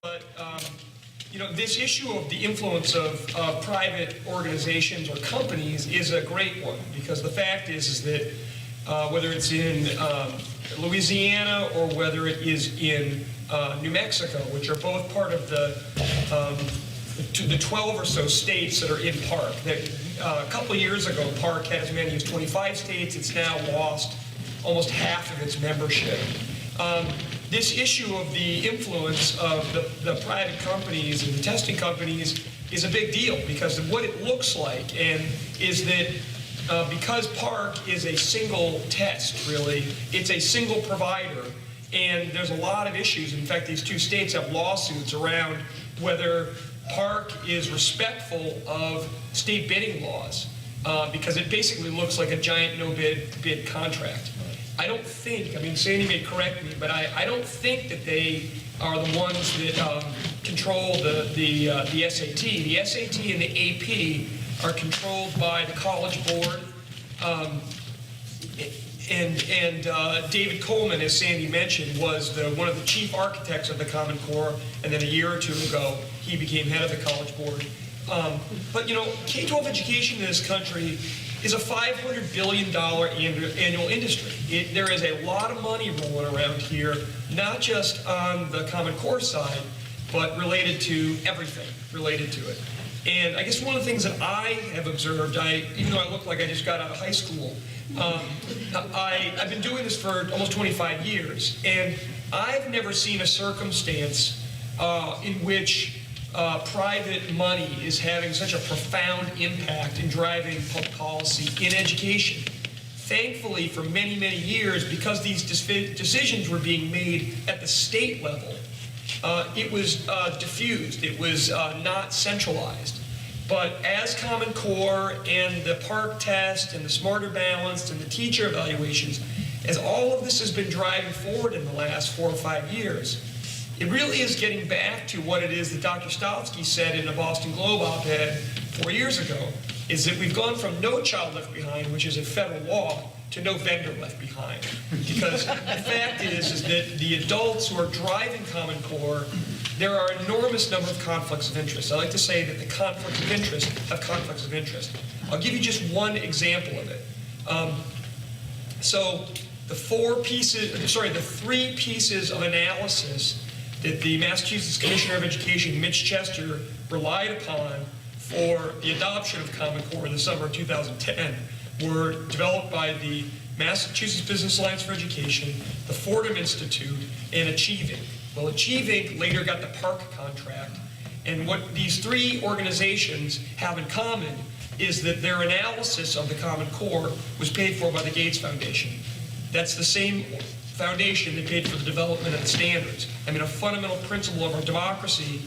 But this issue of the influence of private organizations or companies is a great one, because the fact is that whether it's in Louisiana or whether it is in New Mexico, which are both part of the 12 or so states that are in PARC. A couple of years ago, PARC had as many as 25 states. It's now lost almost half of its membership. This issue of the influence of the private companies and the testing companies is a big deal, because of what it looks like, and is that because PARC is a single test, really, it's a single provider, and there's a lot of issues. In fact, these two states have lawsuits around whether PARC is respectful of state bidding laws, because it basically looks like a giant no-bid contract. I don't think, Sandy may correct me, but I don't think that they are the ones that control the SAT. The SAT and the AP are controlled by the College Board. And David Coleman, as Sandy mentioned, was one of the chief architects of the Common Core, and then a year or two ago, he became head of the College Board. But K-12 education in this country is a $500 billion annual industry. There is a lot of money rolling around here, not just on the Common Core side, but related to everything related to it. And I guess one of the things that I have observed, even though I look like I just got out of high school, I've been doing this for almost 25 years, and I've never seen a circumstance in which private money is having such a profound impact in driving public policy in education. Thankfully, for many, many years, because these decisions were being made at the state level, it was diffused. It was not centralized. But as Common Core and the PARC test and the Smarter Balanced and the teacher evaluations, as all of this has been driving forward in the last 4 or 5 years, it really is getting back to what it is that Dr. Stavsky said in the Boston Globe op-ed 4 years ago, is that we've gone from No Child Left Behind, which is a federal law, to No Vendor Left Behind. Because the fact is that the adults who are driving Common Core, there are an enormous number of conflicts of interest. I like to say that the conflicts of interest have conflicts of interest. I'll give you just one example of it. So the 3 pieces of analysis that the Massachusetts Commissioner of Education, Mitch Chester, relied upon for the adoption of Common Core in the summer of 2010 were developed by the Massachusetts Business Alliance for Education, the Fordham Institute, and Achieving. Well, Achieving later got the PARC contract, and what these 3 organizations have in common is that their analysis of the Common Core was paid for by the Gates Foundation. That's the same foundation that paid for the development of the standards. A fundamental principle of our democracy,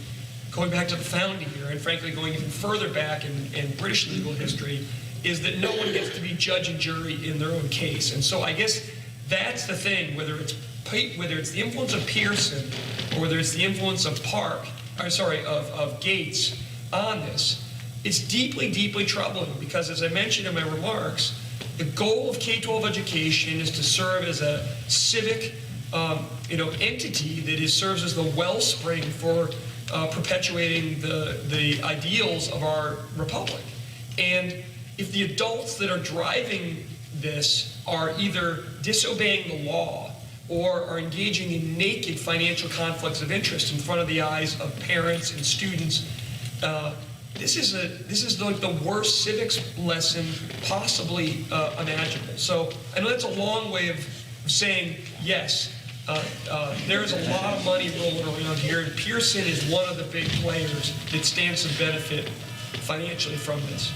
going back to the founding here, and frankly going even further back in British legal history, is that no one gets to be judge and jury in their own case. And so I guess that's the thing, whether it's the influence of Pearson or whether it's the influence of of Gates on this, it's deeply, deeply troubling, because as I mentioned in my remarks, the goal of K-12 education is to serve as a civic entity that serves as the wellspring for perpetuating the ideals of our republic. And if the adults that are driving this are either disobeying the law or are engaging in naked financial conflicts of interest in front of the eyes of parents and students, this is like the worst civics lesson possibly imaginable. So I know that's a long way of saying yes. There's a lot of money rolling around here, and Pearson is one of the big players that stands to benefit financially from this.